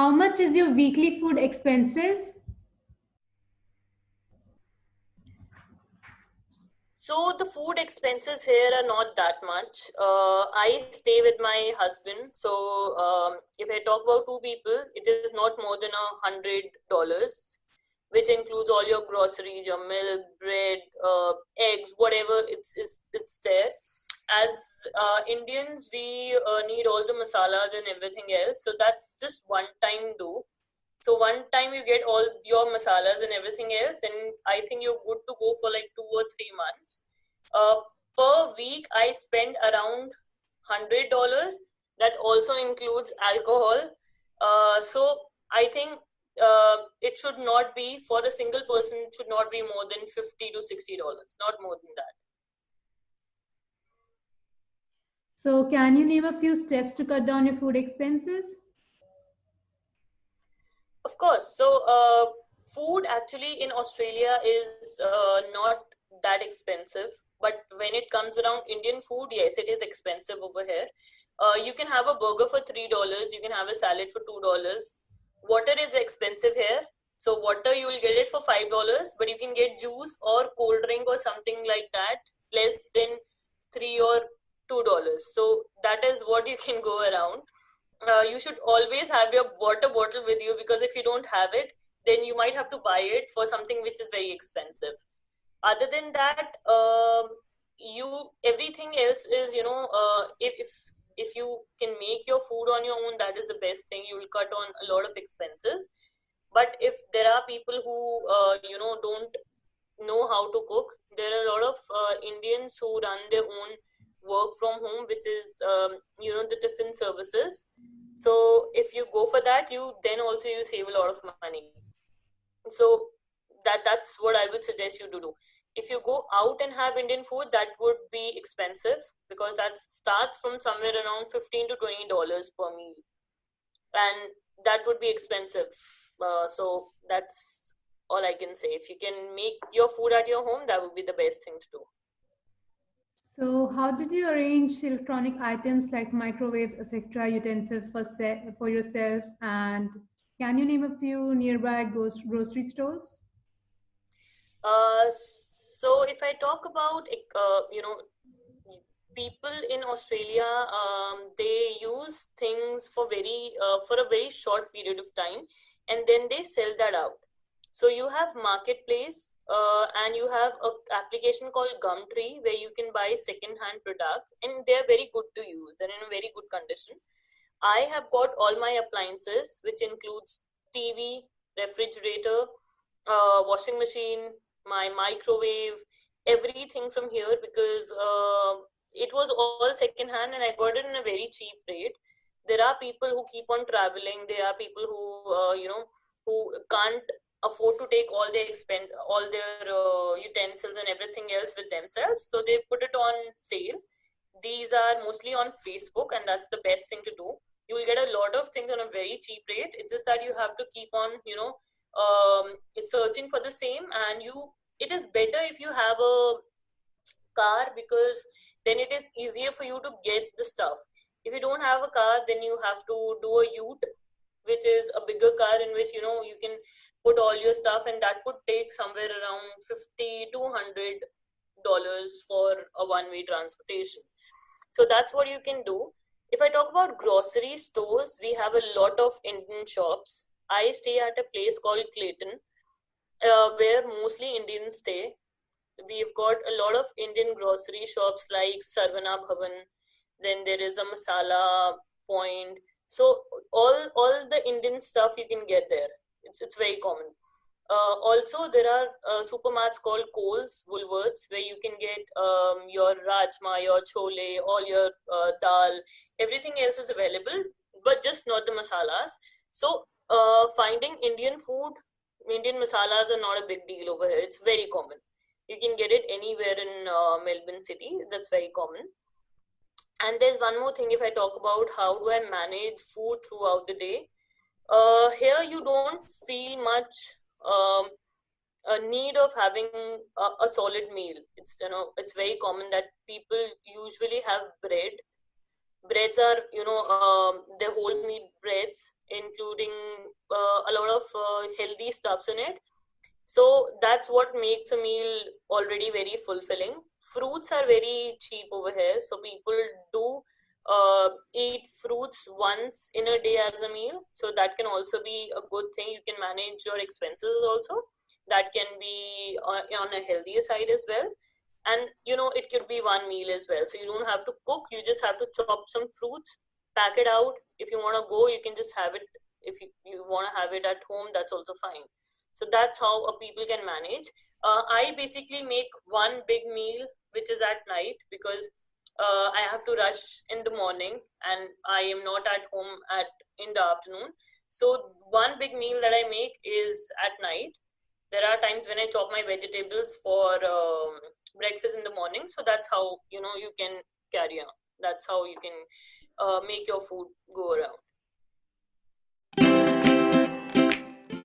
How much is your weekly food expenses? So the food expenses here are not that much. I stay with my husband. So if I talk about two people, it is not more than $100, which includes all your groceries, your milk, bread, eggs, whatever it's there. As Indians, we need all the masalas and everything else. So that's just one time though. So one time you get all your masalas and everything else, and I think you're good to go for like 2 or 3 months. Uh, per week, I spend around $100. That also includes alcohol. So I think it should not be for a single person. It should not be more than $50 to $60, not more than that. So, can you name a few steps to cut down your food expenses? Of course. So, food actually in Australia is not that expensive. But when it comes around Indian food, yes, it is expensive over here. You can have a burger for $3. You can have a salad for $2. Water is expensive here. So water you will get it for $5, but you can get juice or cold drink or something like that less than $3 or $2. So that is what you can go around. You should always have your water bottle with you, because if you don't have it, then you might have to buy it for something which is very expensive. Other than that, you everything else is, if you can make your food on your own, that is the best thing. You will cut on a lot of expenses. But if there are people who don't know how to cook, there are a lot of Indians who run their own work from home, which is the tiffin services. So if you go for that, you then also you save a lot of money. So that's what I would suggest you to do. If you go out and have Indian food, that would be expensive, because that starts from somewhere around $15 to $20 per meal, and that would be expensive. So that's all I can say. If you can make your food at your home, that would be the best thing to do. So, how did you arrange electronic items like microwaves, etc., utensils for yourself? And can you name a few nearby grocery stores? So if I talk about people in Australia, they use things for a very short period of time, and then they sell that out. So you have marketplace, and you have a application called Gumtree, where you can buy second hand products, and they're very good to use. They're in a very good condition. I have got all my appliances, which includes TV, refrigerator, washing machine, my microwave, everything from here, because it was all second hand and I got it in a very cheap rate. There are people who keep on traveling. There are people who who can't afford to take all their utensils and everything else with themselves, so they put it on sale. These are mostly on Facebook, and that's the best thing to do. You will get a lot of things on a very cheap rate. It's just that you have to keep on searching for the same. And you it is better if you have a car, because then it is easier for you to get the stuff. If you don't have a car, then you have to do a ute, which is a bigger car in which you can put all your stuff, and that would take somewhere around 50 to $100 for a one-way transportation. So that's what you can do. If I talk about grocery stores, we have a lot of Indian shops. I stay at a place called Clayton, where mostly Indians stay. We've got a lot of Indian grocery shops like Sarvana Bhavan. Then there is a Masala Point. So all the Indian stuff you can get there. It's very common. Also, there are supermarkets called Coles, Woolworths, where you can get your rajma, your chole, all your dal. Everything else is available, but just not the masalas. So, finding Indian food, Indian masalas are not a big deal over here. It's very common. You can get it anywhere in Melbourne City. That's very common. And there's one more thing. If I talk about how do I manage food throughout the day, here you don't feel much um, a need of having a solid meal. It's very common that people usually have bread. Breads are the whole meat breads, including a lot of healthy stuffs in it. So that's what makes a meal already very fulfilling. Fruits are very cheap over here, so people do eat fruits once in a day as a meal. So that can also be a good thing. You can manage your expenses also. That can be on a healthier side as well. And it could be one meal as well. So you don't have to cook, you just have to chop some fruits, pack it out. If you want to go, you can just have it. If you want to have it at home, that's also fine. So that's how people can manage. I basically make one big meal which is at night, because I have to rush in the morning and I am not at home at in the afternoon. So one big meal that I make is at night. There are times when I chop my vegetables for breakfast in the morning. So that's how you can carry on. That's how you can make your food go around.